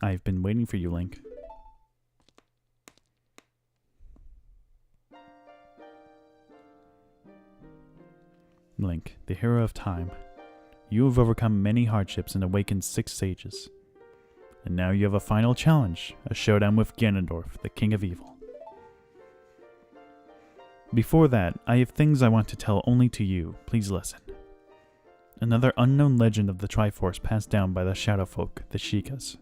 I've been waiting for you, Link. Link, the hero of time. You have overcome many hardships and awakened 6 sages. And now you have a final challenge, a showdown with Ganondorf, the King of Evil. Before that, I have things I want to tell only to you. Please listen. Another unknown legend of the Triforce passed down by the Shadow Folk, the Sheikahs.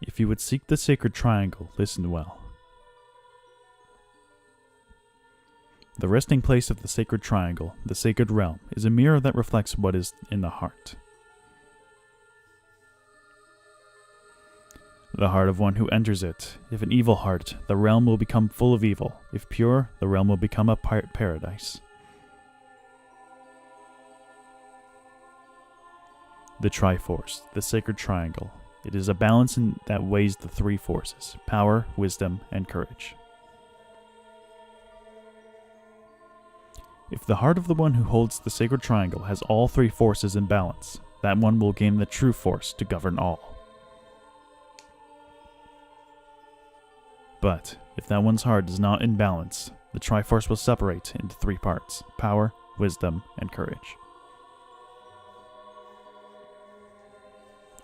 If you would seek the Sacred Triangle, listen well. The resting place of the Sacred Triangle, the Sacred Realm, is a mirror that reflects what is in the heart. The heart of one who enters it. If an evil heart, the realm will become full of evil. If pure, the realm will become a paradise. The Triforce, the Sacred Triangle. It is a balance that weighs the 3 forces: power, wisdom, and courage. If the heart of the one who holds the Sacred Triangle has all 3 forces in balance, that one will gain the true force to govern all. But if that one's heart is not in balance, the Triforce will separate into 3 parts: power, wisdom, and courage.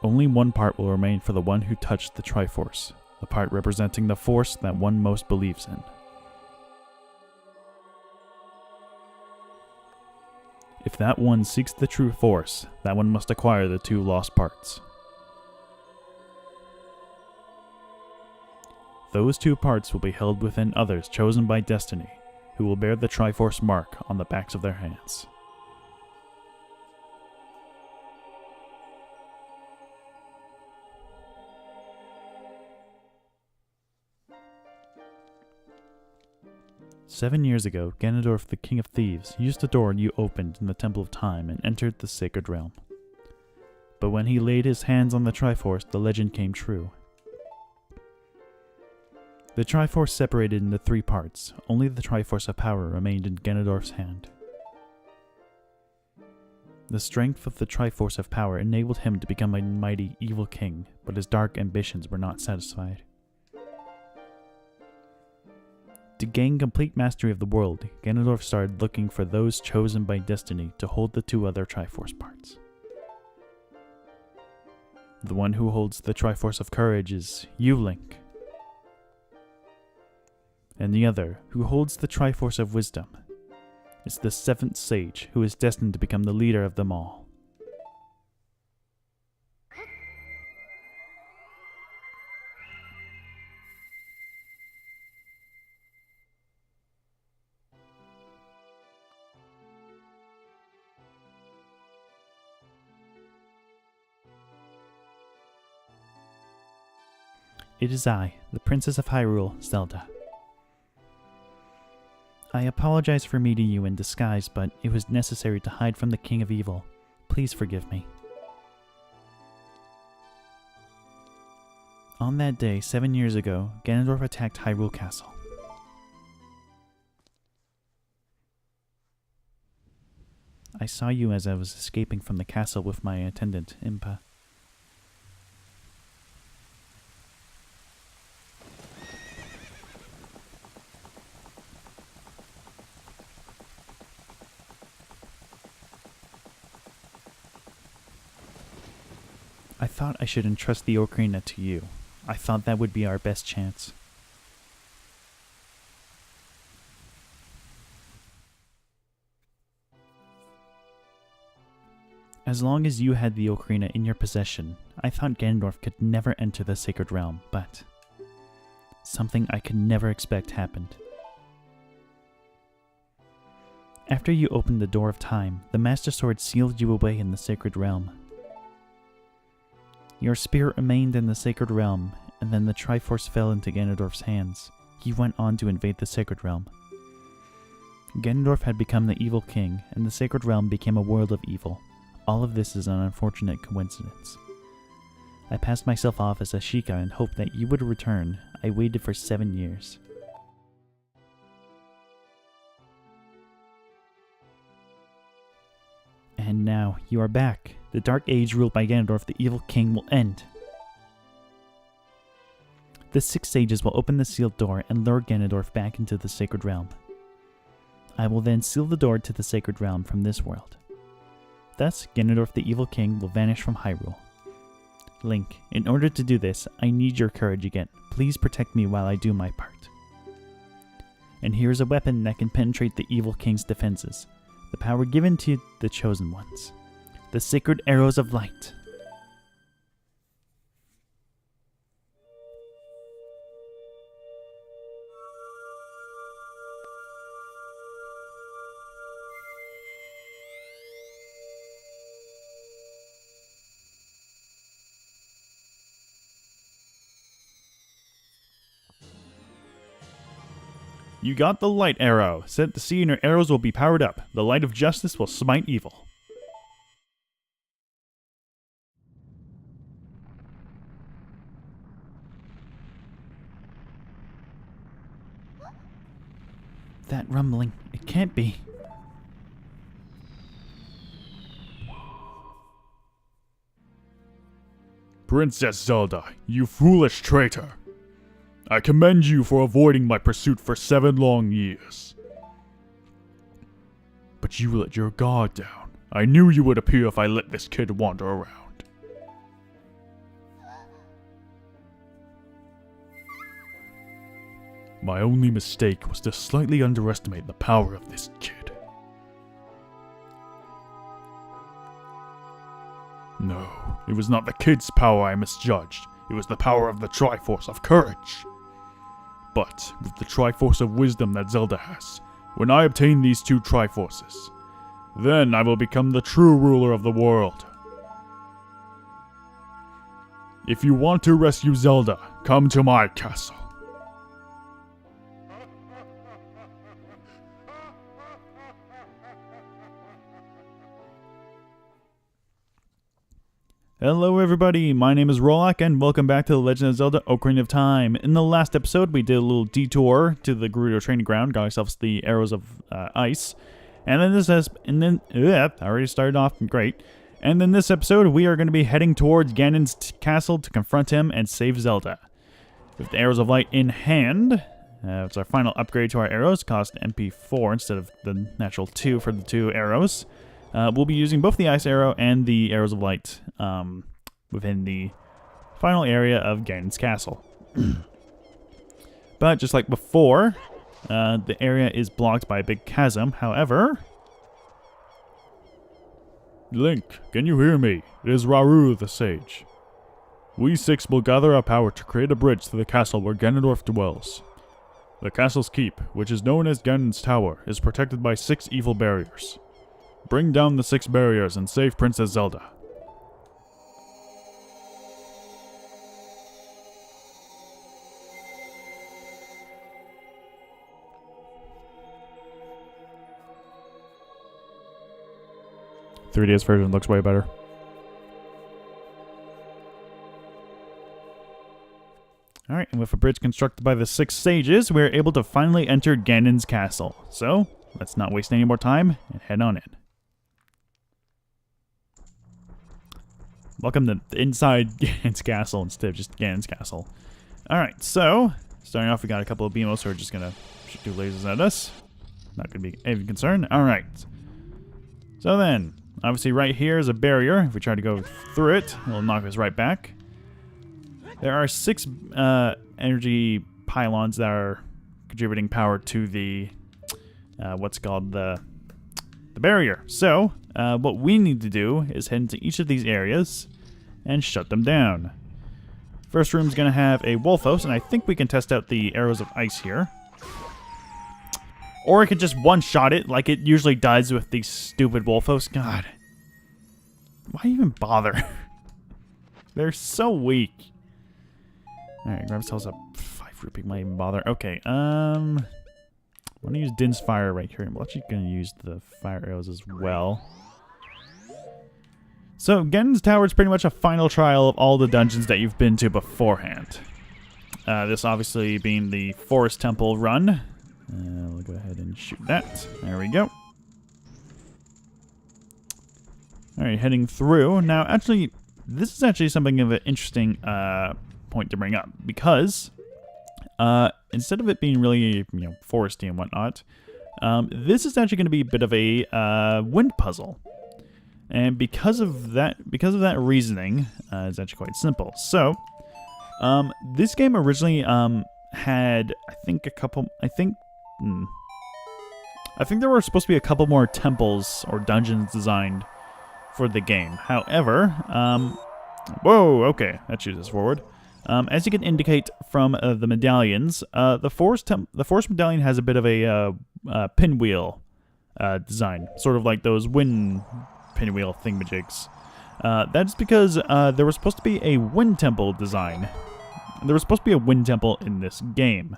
Only one part will remain for the one who touched the Triforce, the part representing the force that one most believes in. If that one seeks the true force, that one must acquire the 2 lost parts. Those 2 parts will be held within others chosen by destiny, who will bear the Triforce mark on the backs of their hands. "7 years ago, Ganondorf, the King of Thieves, used a door you opened in the Temple of Time and entered the Sacred Realm. But when he laid his hands on the Triforce, the legend came true. The Triforce separated into 3 parts. Only the Triforce of Power remained in Ganondorf's hand. The strength of the Triforce of Power enabled him to become a mighty, evil king, but his dark ambitions were not satisfied. To gain complete mastery of the world, Ganondorf started looking for those chosen by destiny to hold the 2 other Triforce parts. The one who holds the Triforce of Courage is you, Link. And the other, who holds the Triforce of Wisdom, is the 7th Sage, who is destined to become the leader of them all. It is I, the Princess of Hyrule, Zelda. I apologize for meeting you in disguise, but it was necessary to hide from the King of Evil. Please forgive me. On that day, 7 years ago, Ganondorf attacked Hyrule Castle. I saw you as I was escaping from the castle with my attendant, Impa. I thought I should entrust the Ocarina to you. I thought that would be our best chance. As long as you had the Ocarina in your possession, I thought Ganondorf could never enter the Sacred Realm, but something I could never expect happened. After you opened the Door of Time, the Master Sword sealed you away in the Sacred Realm. Your spirit remained in the Sacred Realm, and then the Triforce fell into Ganondorf's hands. He went on to invade the Sacred Realm. Ganondorf had become the evil king, and the Sacred Realm became a world of evil. All of this is an unfortunate coincidence. I passed myself off as a Sheikah and hoped that you would return. I waited for 7 years. And now, you are back. The Dark Age ruled by Ganondorf, the evil king, will end. The 6 sages will open the sealed door and lure Ganondorf back into the Sacred Realm. I will then seal the door to the Sacred Realm from this world. Thus, Ganondorf the evil king will vanish from Hyrule. Link, in order to do this, I need your courage again. Please protect me while I do my part. And here's a weapon that can penetrate the evil king's defenses. The power given to the chosen ones. The Sacred Arrows of Light. You got the light arrow. Set the sea and your arrows will be powered up. The light of justice will smite evil. That rumbling, it can't be. Princess Zelda, you foolish traitor. I commend you for avoiding my pursuit for 7 long years. But you let your guard down. I knew you would appear if I let this kid wander around. My only mistake was to slightly underestimate the power of this kid. No, it was not the kid's power I misjudged. It was the power of the Triforce of Courage. But with the Triforce of Wisdom that Zelda has, when I obtain these 2 Triforces, then I will become the true ruler of the world. If you want to rescue Zelda, come to my castle. Hello everybody, my name is Rolak and welcome back to The Legend of Zelda Ocarina of Time. In the last episode we did a little detour to the Gerudo training ground, got ourselves the Arrows of Ice. And then I already started off great. And then this episode we are going to be heading towards Ganon's castle to confront him and save Zelda. With the Arrows of Light in hand, it's our final upgrade to our arrows, cost MP4 instead of the natural 2 for the 2 arrows. We'll be using both the Ice Arrow and the Arrows of Light within the final area of Ganon's castle. But just like before, the area is blocked by a big chasm. However... Link, can you hear me? It is Rauru the Sage. We 6 will gather our power to create a bridge to the castle where Ganondorf dwells. The castle's keep, which is known as Ganon's Tower, is protected by 6 evil barriers. Bring down the 6 barriers and save Princess Zelda. The 3DS version looks way better. Alright, and with a bridge constructed by the 6 sages, we are able to finally enter Ganon's castle. So, let's not waste any more time and head on in. Welcome to inside Ganon's castle instead of just Ganon's castle. Alright, so, starting off we got a couple of Beamos who are just going to shoot 2 lasers at us. Not going to be any concern. Alright. So then, obviously right here is a barrier. If we try to go through it, it'll knock us right back. There are 6 energy pylons that are contributing power to the, what's called the barrier. So, what we need to do is head into each of these areas and shut them down. First room's going to have a Wolfos, and I think we can test out the Arrows of Ice here. Or I could just one-shot it like it usually does with these stupid Wolfos. God. Why even bother? They're so weak. Alright, grab ourselves a 5 rupee, might even bother. Okay, I'm going to use Din's Fire right here. I'm actually going to use the Fire Arrows as well. So, Ganon's Tower is pretty much a final trial of all the dungeons that you've been to beforehand. This obviously being the Forest Temple run. We'll go ahead and shoot that. There we go. Alright, heading through. Now, actually, this is actually something of an interesting point to bring up, because instead of it being really, foresty and whatnot, this is actually going to be a bit of a wind puzzle. And because of that reasoning, it's actually quite simple. So, this game originally had, I think there were supposed to be a couple more temples or dungeons designed for the game. However, whoa, okay, that shoots us forward. As you can indicate from the medallions, the forest medallion has a bit of a pinwheel design, sort of like those wind pinwheel thingamajigs. That's because there was supposed to be a wind temple design. There was supposed to be a wind temple in this game.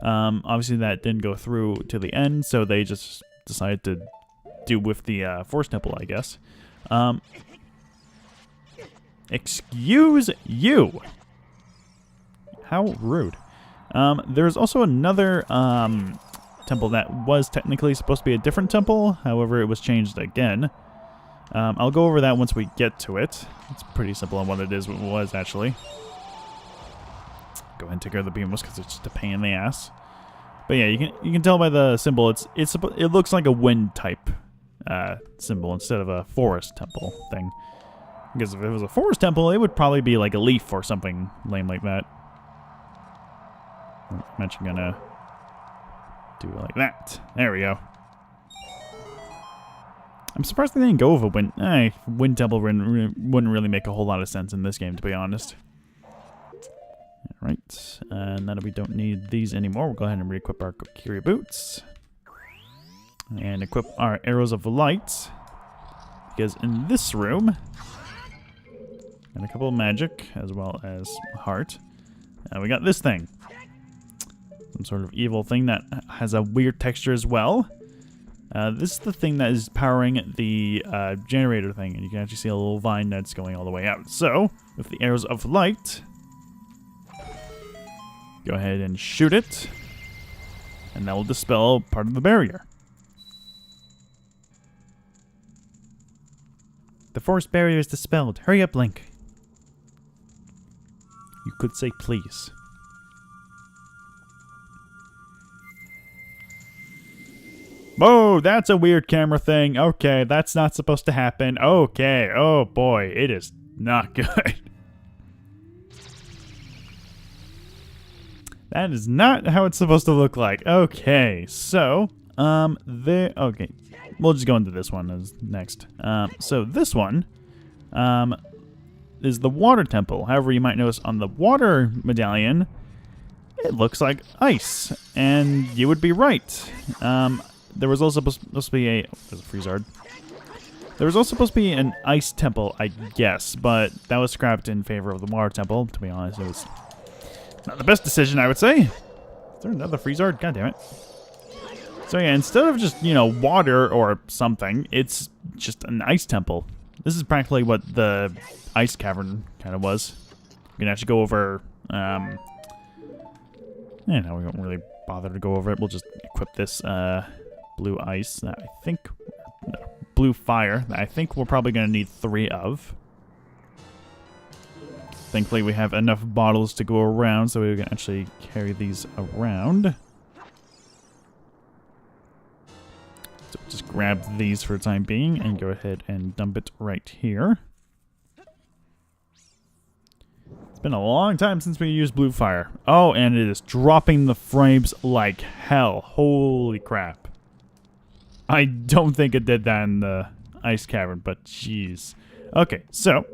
Obviously, that didn't go through to the end, so they just decided to do with the forest temple, I guess. Excuse you! How rude. There's also another temple that was technically supposed to be a different temple. However, it was changed again. I'll go over that once we get to it. It's pretty simple on what it was actually. Go ahead and take care of the beams because it's just a pain in the ass. But yeah, you can tell by the symbol it looks like a wind type symbol instead of a forest temple thing. Because if it was a forest temple, it would probably be like a leaf or something lame like that. I'm actually gonna do it like that. There we go. I'm surprised they didn't go with a wind temple wouldn't really make a whole lot of sense in this game, to be honest. Alright, and now that we don't need these anymore, we'll go ahead and re-equip our Kokiri boots. And equip our arrows of light. Because in this room, and a couple of magic, as well as heart, we got this thing. Some sort of evil thing that has a weird texture as well. This is the thing that is powering the generator thing, and you can actually see a little vine that's going all the way out. So, with the arrows of light, go ahead and shoot it, and that will dispel part of the barrier. The forest barrier is dispelled. Hurry up, Link. You could say please. Oh, that's a weird camera thing. Okay, that's not supposed to happen. Okay, oh boy, it is not good. That is not how it's supposed to look like. Okay, so, okay, we'll just go into this one as next. So this one, is the water temple. However, you might notice on the water medallion, it looks like ice, and you would be right. There was also supposed to be there's a Freezard. There was also supposed to be an ice temple, I guess, but that was scrapped in favor of the water temple. To be honest, it was not the best decision, I would say. Is there another Freezard? God damn it. So yeah, instead of just, water or something, it's just an ice temple. This is practically what the ice cavern kind of was. We can actually go over, we won't really bother to go over it. We'll just equip this, blue ice that blue fire that I think we're probably going to need 3 of. Thankfully, we have enough bottles to go around, so we can actually carry these around. So just grab these for the time being and go ahead and dump it right here. It's been a long time since we used blue fire. Oh, and it is dropping the frames like hell. Holy crap. I don't think it did that in the ice cavern, but jeez. Okay, so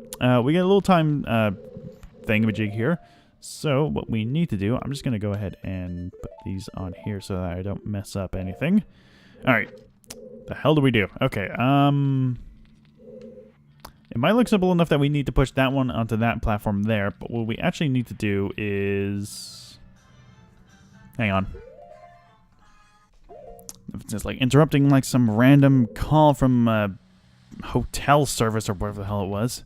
we get a little time thingamajig here. So what we need to do, I'm just going to go ahead and put these on here so that I don't mess up anything. All right. The hell do we do? Okay, it might look simple enough that we need to push that one onto that platform there, but what we actually need to do is... Hang on. It's just like interrupting like some random call from a hotel service or whatever the hell it was.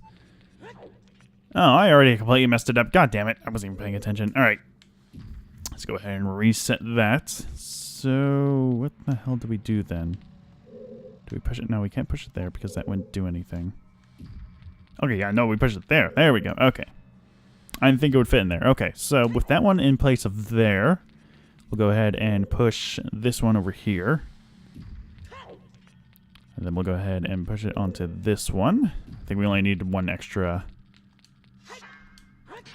Oh, I already completely messed it up. God damn it. I wasn't even paying attention. All right. Let's go ahead and reset that. So, what the hell do we do then? Do we push it? No, we can't push it there because that wouldn't do anything. Okay, yeah, no, we pushed it there. There we go. Okay. I didn't think it would fit in there. Okay, so with that one in place of there, we'll go ahead and push this one over here. And then we'll go ahead and push it onto this one. I think we only need one extra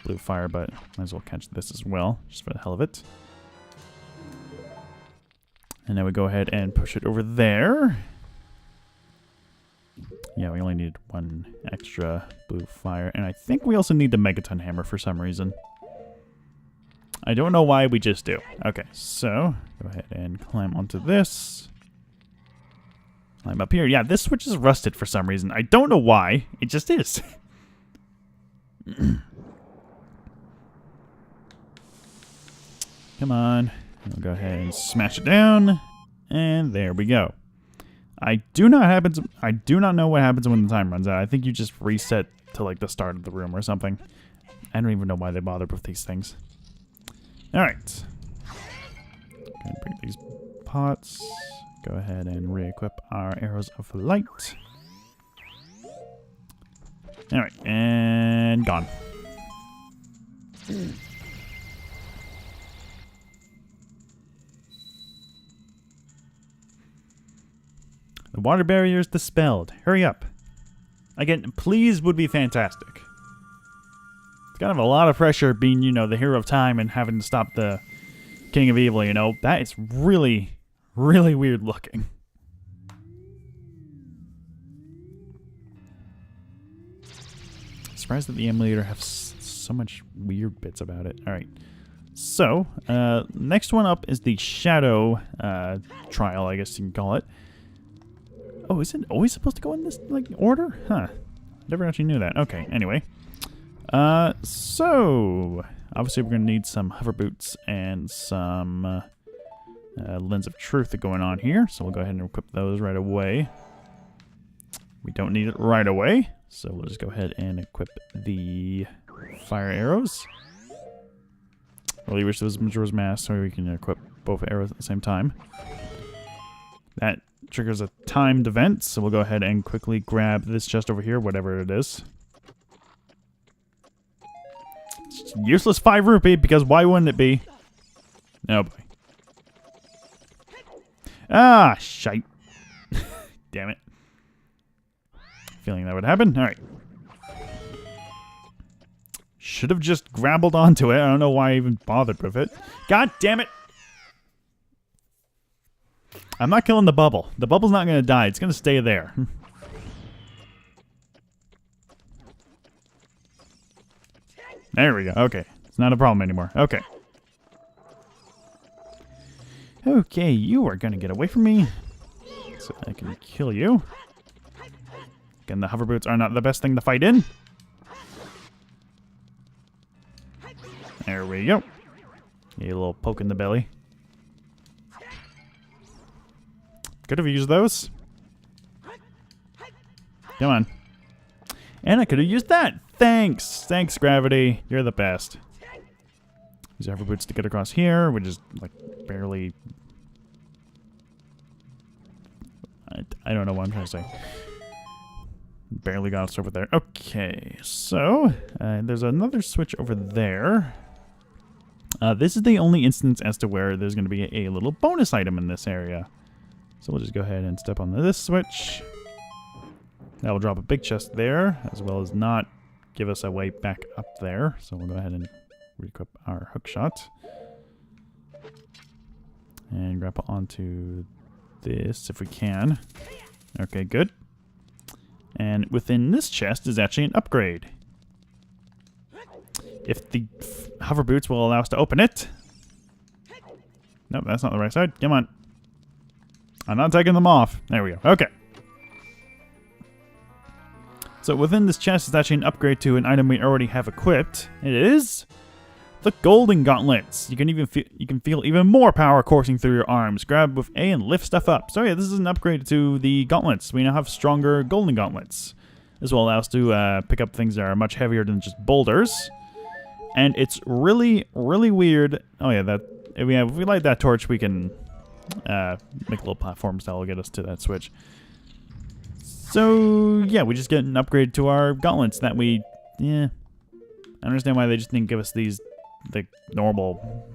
blue fire, but might as well catch this as well, just for the hell of it. And then we go ahead and push it over there. Yeah, we only need one extra blue fire. And I think we also need the Megaton Hammer for some reason. I don't know why, we just do. Okay, so go ahead and climb onto this. Climb up here. Yeah, this switch is rusted for some reason. I don't know why. It just is. Come on. We'll go ahead and smash it down. And there we go. I do not know what happens when the time runs out. I think you just reset to like the start of the room or something. I don't even know why they bothered with these things. Alright. Gonna break these pots. Go ahead and re-equip our arrows of light. Alright, and gone. The water barrier is dispelled. Hurry up. Again, please would be fantastic. It's kind of a lot of pressure being, you know, the hero of time and having to stop the king of evil, you know. That is really, really weird looking. Surprised that the emulator has so much weird bits about it. Alright. So, next one up is the shadow trial, I guess you can call it. Oh, is it always supposed to go in this, like, order? Huh. Never actually knew that. Okay, anyway. So, obviously we're going to need some hover boots and some lens of truth going on here. So we'll go ahead and equip those right away. We don't need it right away. So we'll just go ahead and equip the fire arrows. Really wish there was Majora's Mask so we can equip both arrows at the same time. That triggers a timed event, so we'll go ahead and quickly grab this chest over here, whatever it is. It's useless 5 rupee, because why wouldn't it be? Oh boy. Ah, shite. Damn it. Feeling that would happen. Alright. Should have just grappled onto it. I don't know why I even bothered with it. God damn it! I'm not killing the bubble. The bubble's not going to die. It's going to stay there. There we go. Okay. It's not a problem anymore. Okay. Okay, you are going to get away from me. So I can kill you. Again, the hover boots are not the best thing to fight in. There we go. Get a little poke in the belly. Could have used those. Come on. And I could have used that. Thanks. Thanks, Gravity. You're the best. Use hover boots to get across here, which is like barely... I don't know what I'm trying to say. Barely got us over there. Okay, so there's another switch over there. This is the only instance as to where there's going to be a little bonus item in this area. So we'll just go ahead and step on this switch. That will drop a big chest there, as well as not give us a way back up there. So we'll go ahead and re-equip our hook shot. And grapple onto this if we can. Okay, good. And within this chest is actually an upgrade. If the hover boots will allow us to open it. Nope, that's not the right side. Come on. I'm not taking them off. There we go. Okay. So within this chest is actually an upgrade to an item we already have equipped. It is the Golden Gauntlets. You can feel even more power coursing through your arms. Grab with A and lift stuff up. So yeah, this is an upgrade to the gauntlets. We now have stronger Golden Gauntlets. This will allow us to pick up things that are much heavier than just boulders. And it's really, really weird. Oh yeah, that if we light that torch, we can make little platforms that will get us to that switch. So, yeah, we just get an upgrade to our gauntlets that we... Yeah. I understand why they just didn't give us these, like, normal...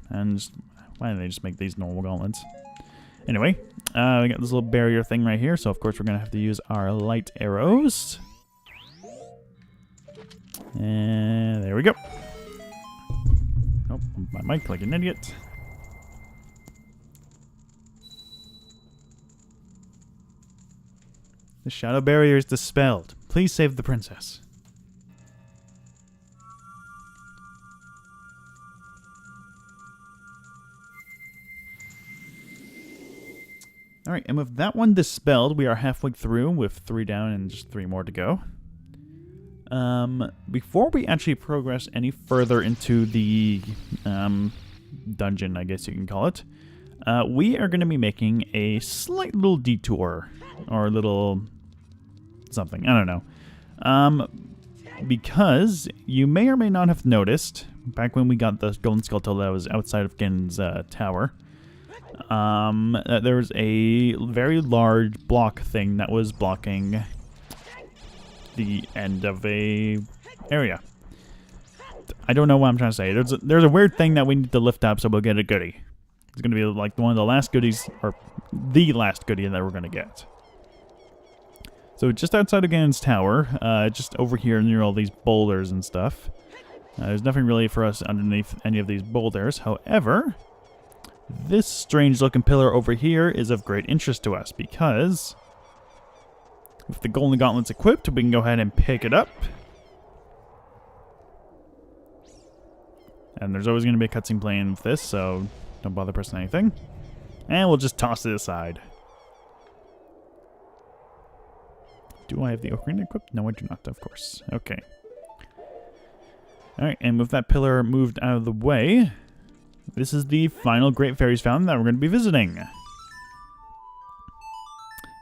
And just, why didn't they just make these normal gauntlets? Anyway, we got this little barrier thing right here, so of course we're going to have to use our light arrows. And there we go. Oh, my mic like an idiot. The shadow barrier is dispelled. Please save the princess. Alright, and with that one dispelled, we are halfway through with 3 down and just 3 more to go. Before we actually progress any further into the dungeon, I guess you can call it, we are going to be making a slight little detour, or a little something, I don't know. Because you may or may not have noticed, back when we got the golden skeleton that was outside of Gen's tower, there was a very large block thing that was blocking the end of a area. I don't know what I'm trying to say. There's a weird thing that we need to lift up so we'll get a goodie. It's going to be like one of the last goodies, or the last goodie that we're going to get. So just outside of Ganon's tower, just over here near all these boulders and stuff, there's nothing really for us underneath any of these boulders. However, this strange looking pillar over here is of great interest to us because with the golden gauntlets equipped, we can go ahead and pick it up. And there's always going to be a cutscene playing with this, so don't bother pressing anything. And we'll just toss it aside. Do I have the Ocarina equipped? No, I do not, of course. Okay. Alright, and with that pillar moved out of the way, this is the final Great Fairies Fountain that we're going to be visiting.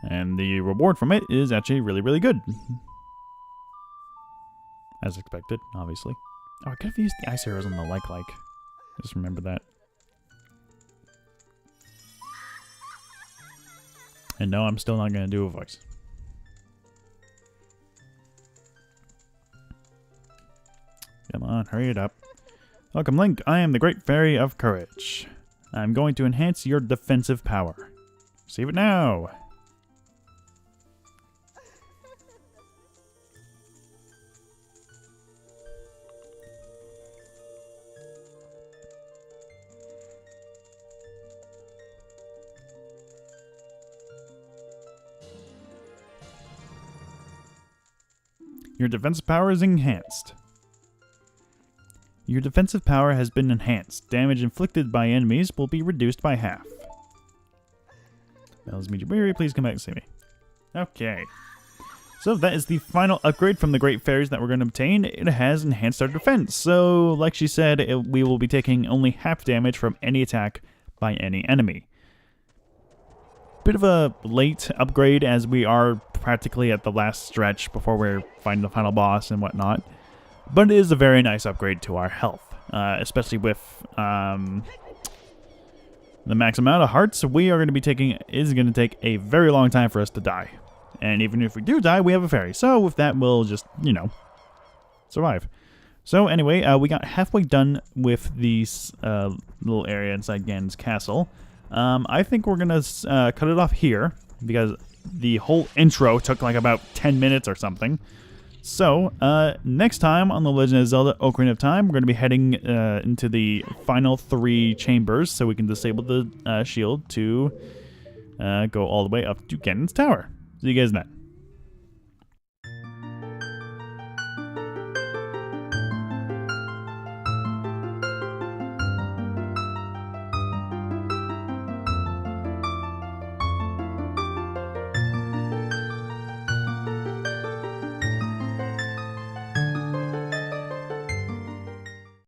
And the reward from it is actually really, really good. As expected, obviously. Oh, I could have used the ice arrows on the like. Just remember that. And no, I'm still not going to do a voice. Come on, hurry it up. Welcome, Link. I am the Great Fairy of Courage. I'm going to enhance your defensive power. Save it now. Your defensive power is enhanced. Your defensive power has been enhanced. Damage inflicted by enemies will be reduced by half. Bells meet you weary. Please come back and see me. Okay. So that is the final upgrade from the Great Fairies that we're going to obtain. It has enhanced our defense. So, like she said, we will be taking only half damage from any attack by any enemy. Bit of a late upgrade as we are practically at the last stretch before we're finding the final boss and whatnot. But it is a very nice upgrade to our health, especially with the max amount of hearts we are going to be taking is going to take a very long time for us to die. And even if we do die, we have a fairy. So with that, we'll just, you know, survive. So anyway, we got halfway done with this little area inside Ganz Castle. I think we're going to cut it off here because the whole intro took like about 10 minutes or something. So, next time on The Legend of Zelda Ocarina of Time, we're going to be heading into the final 3 chambers so we can disable the shield to go all the way up to Ganon's tower. See you guys then.